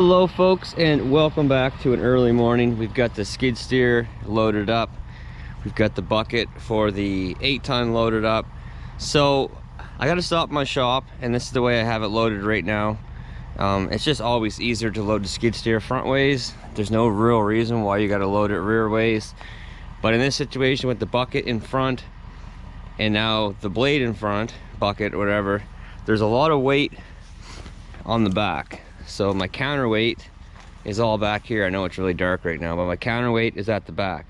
Hello folks, and welcome back to an early morning. We've got the skid steer loaded up. We've got the bucket for the 8-ton loaded up. So I got to stop my shop, and this is the way I have it loaded right now. It's just always easier to load the skid steer front ways. There's no real reason why you got to load it rear ways. But in this situation with the bucket in front and now the blade in front, bucket, whatever, there's a lot of weight on the back. So my counterweight is all back here. I know it's really dark right now, but my counterweight is at the back.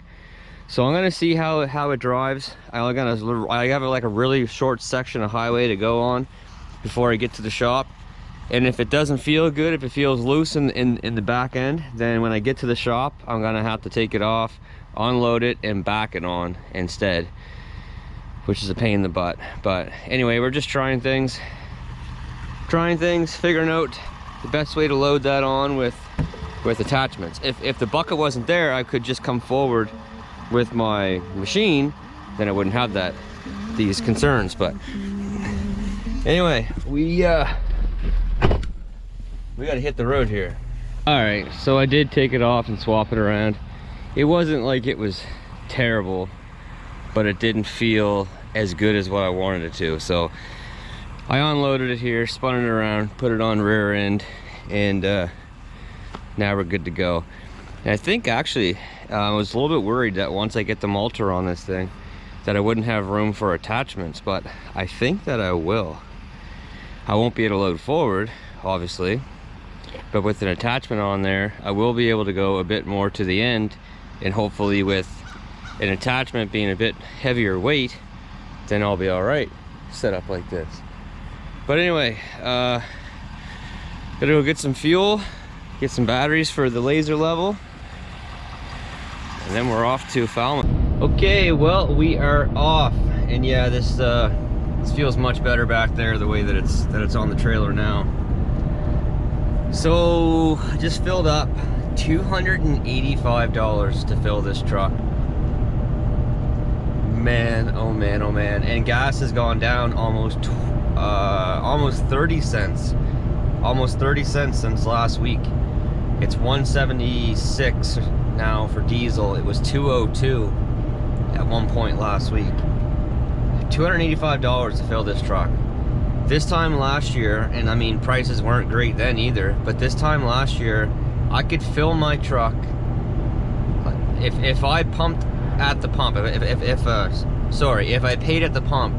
So I'm gonna see how it drives. I have like a really short section of highway to go on before I get to the shop. And if it doesn't feel good, if it feels loose in the back end, then when I get to the shop, I'm gonna have to take it off, unload it, and back it on instead, which is a pain in the butt. But anyway, we're just trying things, figuring out the best way to load that on with attachments. If the bucket wasn't there, I could just come forward with my machine, then I wouldn't have these concerns. But anyway, we gotta hit the road here. All right, so I did take it off and swap it around. It wasn't like it was terrible, but it didn't feel as good as what I wanted it to. So I unloaded it here, spun it around, put it on rear end, and now we're good to go. And I think actually, I was a little bit worried that once I get the mulcher on this thing, that I wouldn't have room for attachments, but I think that I will. I won't be able to load forward, obviously, but with an attachment on there, I will be able to go a bit more to the end, and hopefully with an attachment being a bit heavier weight, then I'll be all right set up like this. But anyway, gotta go get some fuel, get some batteries for the laser level, and then we're off to Falmouth. Okay, well, we are off, and yeah, this feels much better back there the way that it's on the trailer now. So I just filled up $285 to fill this truck. Man, oh man, oh man. And gas has gone down almost 30 cents. Almost 30 cents since last week. It's 176 now for diesel. It was 202 at one point last week. $285 to fill this truck. This time last year, and I mean prices weren't great then either, but this time last year I could fill my truck if I pumped at the pump, if I paid at the pump,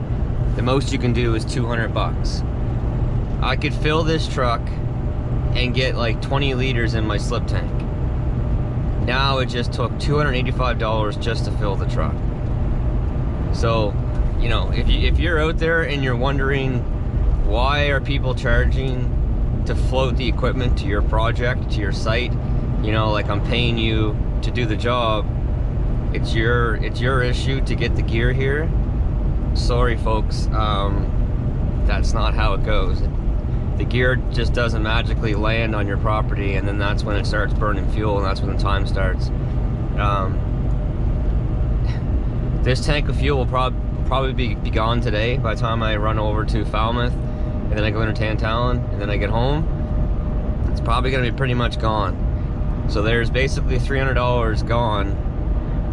the most you can do is 200 bucks. I could fill this truck and get like 20 liters in my slip tank. Now it just took $285 just to fill the truck. So, you know, if you're out there and you're wondering why are people charging to float the equipment to your project, to your site, you know, like I'm paying you to do the job, it's your issue to get the gear here. Sorry folks, that's not how it goes. The gear just doesn't magically land on your property, and then that's when it starts burning fuel, and that's when the time starts. This tank of fuel will probably be gone today by the time I run over to Falmouth, and then I go into Tantallon, and then I get home. It's probably gonna be pretty much gone. So there's basically $300 gone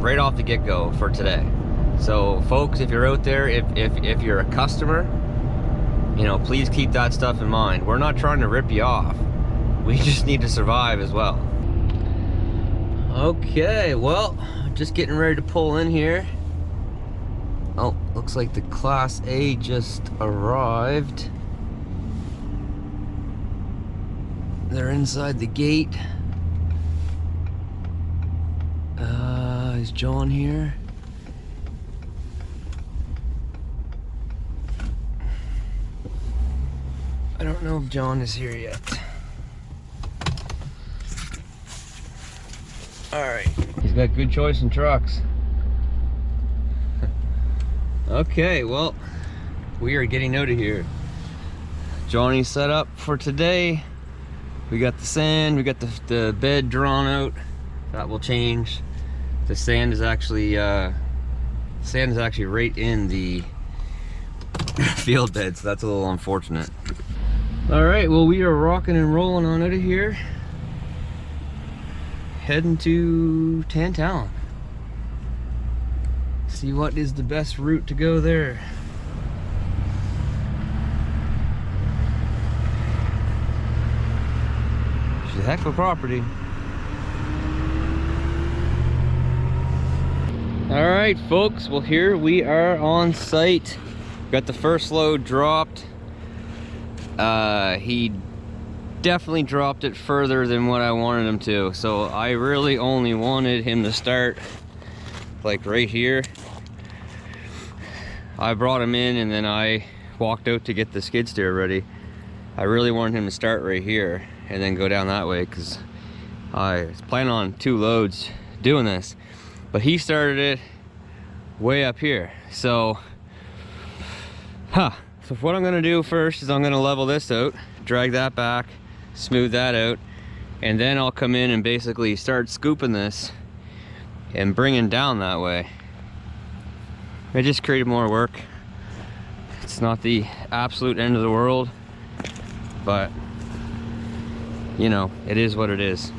right off the get-go for today. So folks, if you're out there, if you're a customer, you know, please keep that stuff in mind. We're not trying to rip you off. We just need to survive as well. Okay, well, just getting ready to pull in here. Oh, looks like the Class A just arrived. They're inside the gate. Is John here? I don't know if John is here yet. All right. He's got good choice in trucks. Okay, well, we are getting out of here. Johnny's set up for today. We got the sand, we got the bed drawn out. That will change. The sand is actually right in the field bed, so that's a little unfortunate. All right, well, we are rocking and rolling on out of here. heading to Tantalon. See what is the best route to go there. It's a heck of a property. All right, folks, well, here we are on site. Got the first load dropped. He definitely dropped it further than what I wanted him to, so I really only wanted him to start like right here. I brought him in and then I walked out to get the skid steer ready. I really wanted him to start right here and then go down that way, because I was planning on 2 loads doing this, but he started it way up here. So so what I'm gonna do first is I'm gonna level this out, drag that back, smooth that out, and then I'll come in and basically start scooping this and bringing down that way. I just created more work. It's not the absolute end of the world, but you know, it is what it is.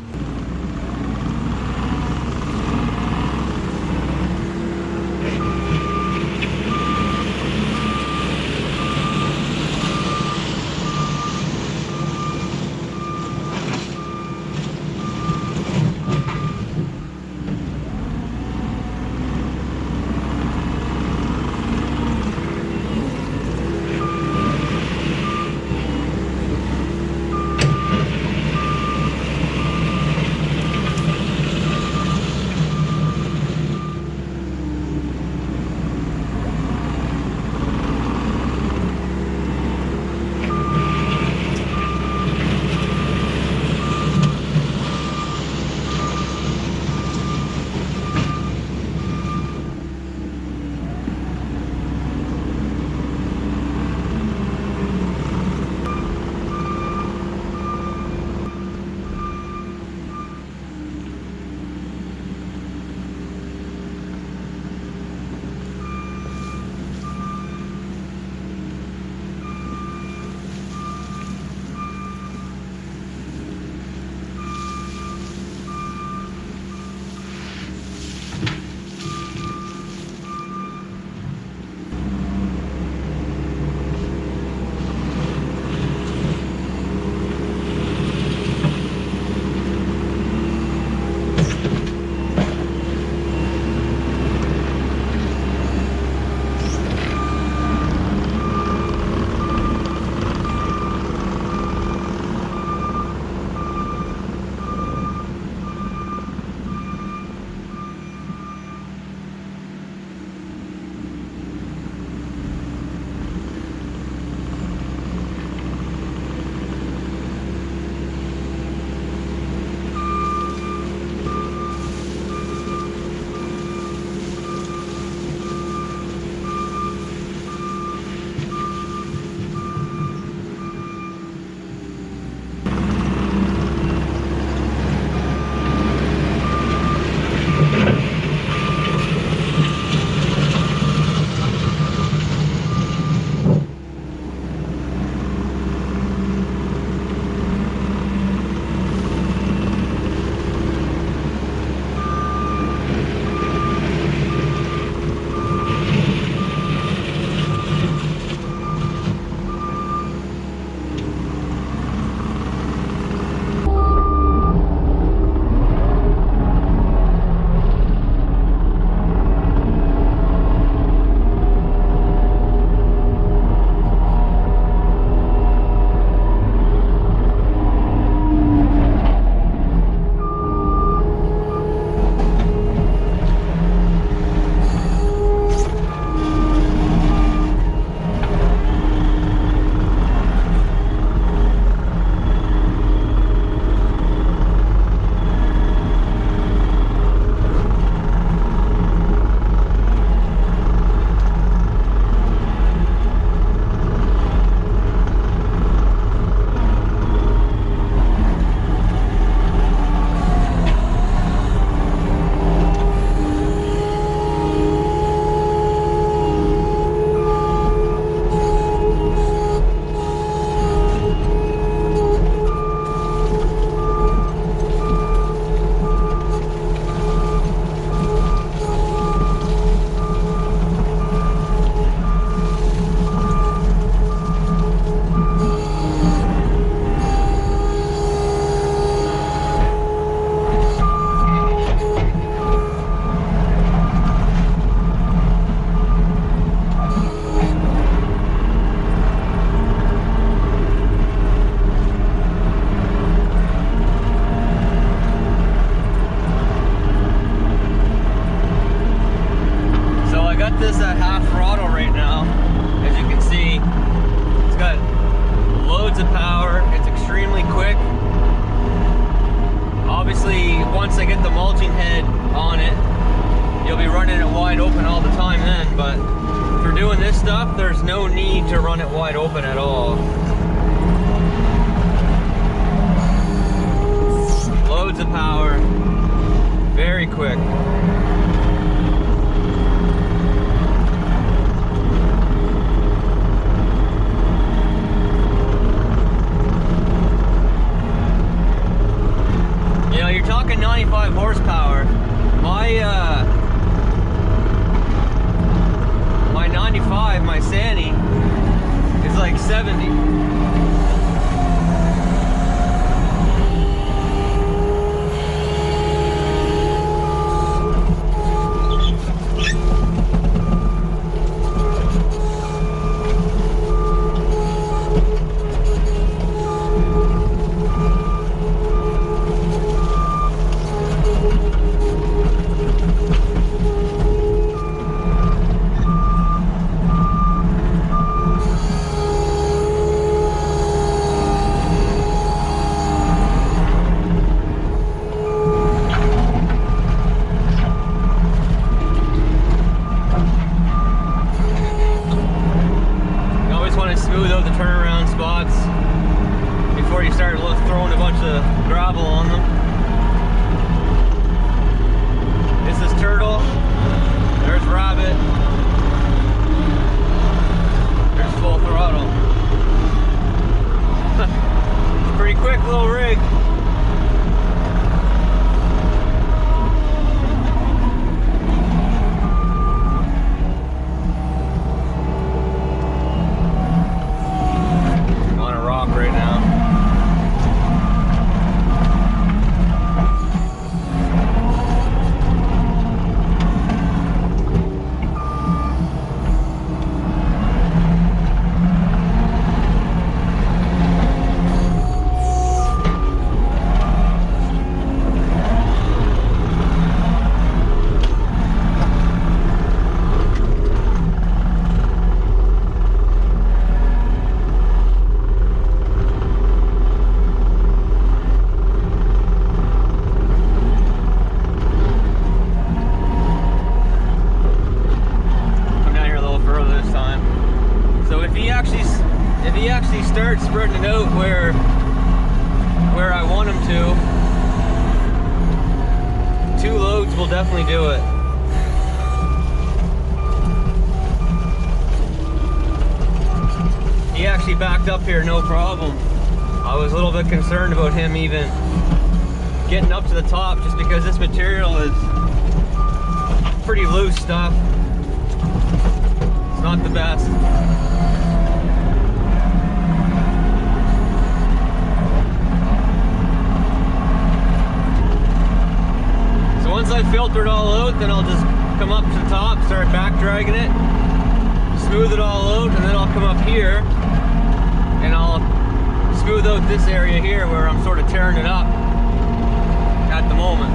I get the mulching head on it, you'll be running it wide open all the time then, but for doing this stuff, there's no need to run it wide open at all. Loads of power, very quick. You know, you're talking 95 horsepower. My 95, my Sani, is like 70. Smooth out the turnaround spots before you start throwing a bunch of gravel on them. This is Turtle, there's Rabbit, there's Full Throttle. Pretty quick little rig. Right now. If he actually starts spreading it out where I want him to, 2 loads will definitely do it. He actually backed up here no problem. I was a little bit concerned about him even getting up to the top just because this material is pretty loose stuff. It's not the best. Once I filter it all out, then I'll just come up to the top, start back dragging it, smooth it all out, and then I'll come up here and I'll smooth out this area here where I'm sort of tearing it up at the moment.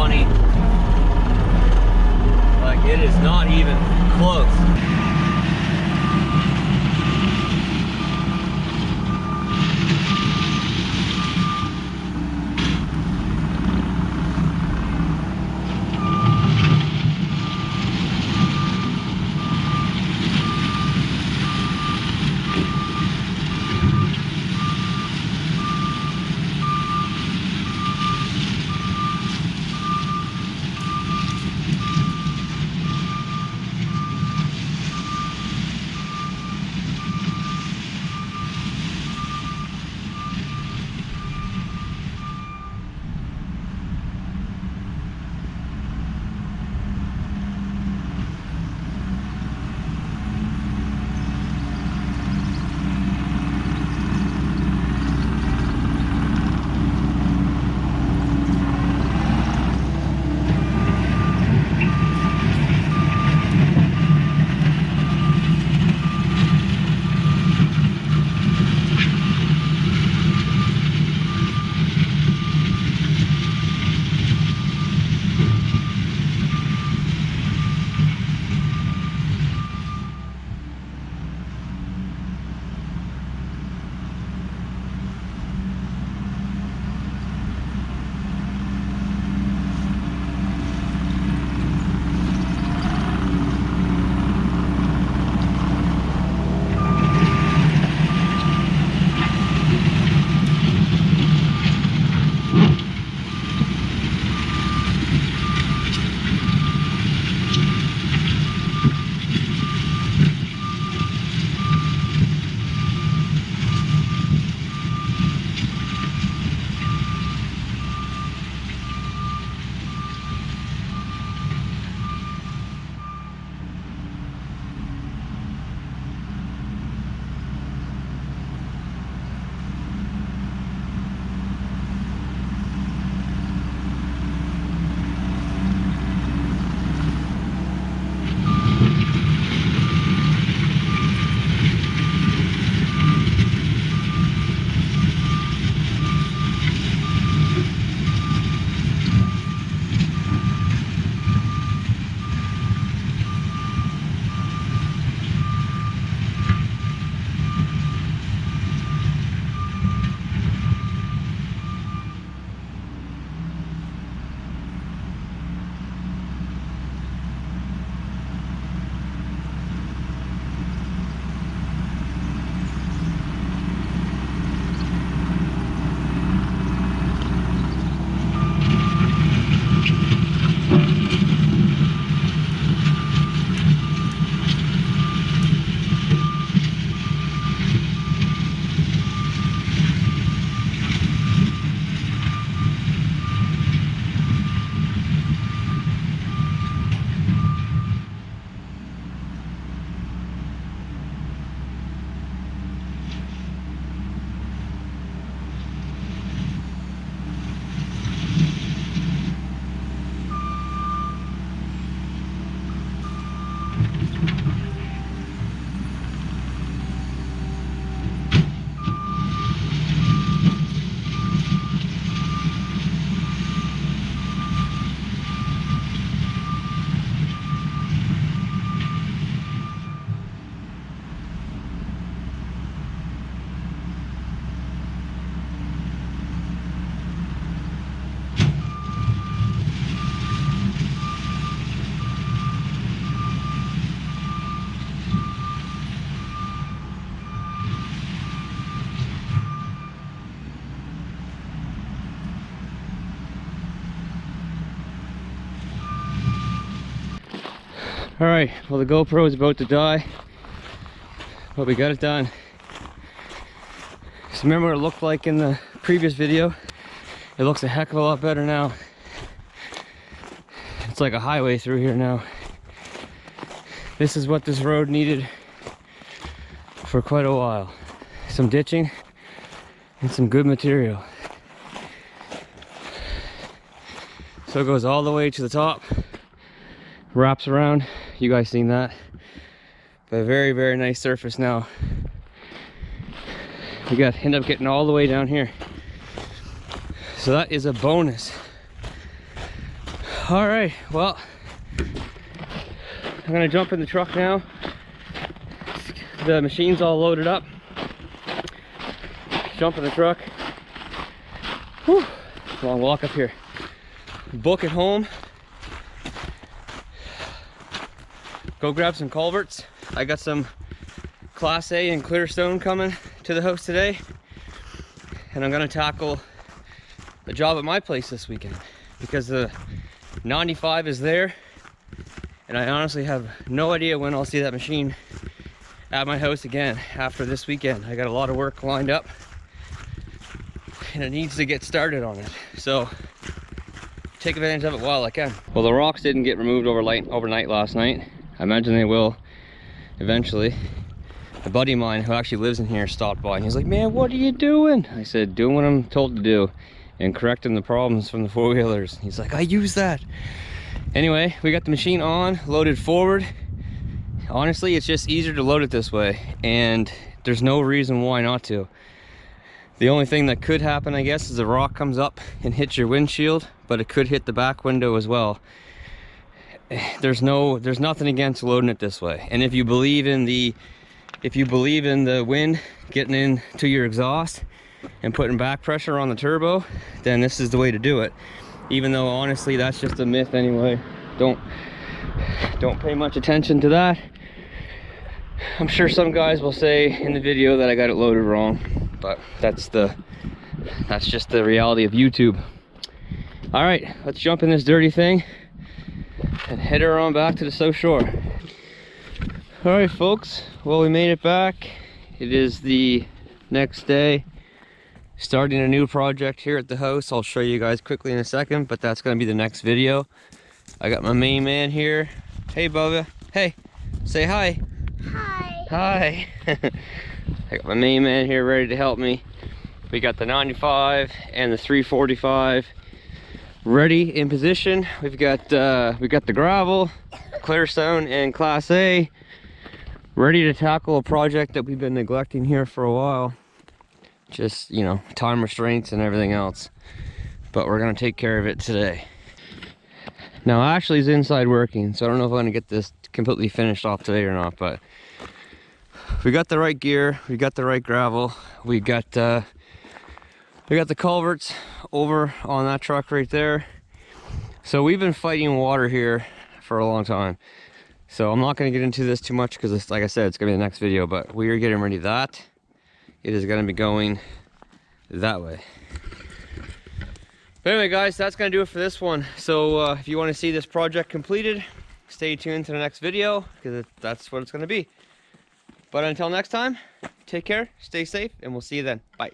20. Like, it is not even close. All right, well, the GoPro is about to die, but we got it done. So remember what it looked like in the previous video? It looks a heck of a lot better now. It's like a highway through here now. This is what this road needed for quite a while. Some ditching and some good material. So it goes all the way to the top, wraps around. You guys seen that? But a very, very nice surface now. We end up getting all the way down here. So that is a bonus. All right, well, I'm gonna jump in the truck now. The machine's all loaded up. Jump in the truck. Whew, long walk up here. Book at home. Go grab some culverts. I got some Class A and clear stone coming to the house today. And I'm gonna tackle the job at my place this weekend because the 95 is there. And I honestly have no idea when I'll see that machine at my house again after this weekend. I got a lot of work lined up and it needs to get started on it. So take advantage of it while I can. Well, the rocks didn't get removed overnight last night. I imagine they will eventually. A buddy of mine who actually lives in here stopped by and he's like, man, what are you doing? I said, doing what I'm told to do and correcting the problems from the four-wheelers. He's like, I use that. Anyway, we got the machine on, loaded forward. Honestly, it's just easier to load it this way and there's no reason why not to. The only thing that could happen, I guess, is a rock comes up and hits your windshield, but it could hit the back window as well. There's nothing against loading it this way. And if you believe in the wind getting into your exhaust and putting back pressure on the turbo, then this is the way to do it. Even though honestly that's just a myth anyway. Don't pay much attention to that. I'm sure some guys will say in the video that I got it loaded wrong, but that's just the reality of YouTube. All right, let's jump in this dirty thing and head her on back to the South Shore. All right, folks, well, we made it back. It is the next day, starting a new project here at the house. I'll show you guys quickly in a second, but that's gonna be the next video. I got my main man here. Hey, Bubba. Hey, say hi. Hi. Hi. I got my main man here ready to help me. We got the 95 and the 345 ready in position. We got the gravel, clear stone, and Class A ready to tackle a project that we've been neglecting here for a while. Just, you know, time restraints and everything else. But we're gonna take care of it today. Now Ashley's inside working, so I don't know if I'm gonna get this completely finished off today or not, but we got the right gear, we got the right gravel, we got the culverts over on that truck right there. So we've been fighting water here for a long time. So I'm not gonna get into this too much because, like I said, it's gonna be the next video, but we are getting ready that. It is gonna be going that way. But anyway, guys, that's gonna do it for this one. So if you want to see this project completed, stay tuned to the next video because that's what it's gonna be. But until next time, take care, stay safe, and we'll see you then. Bye.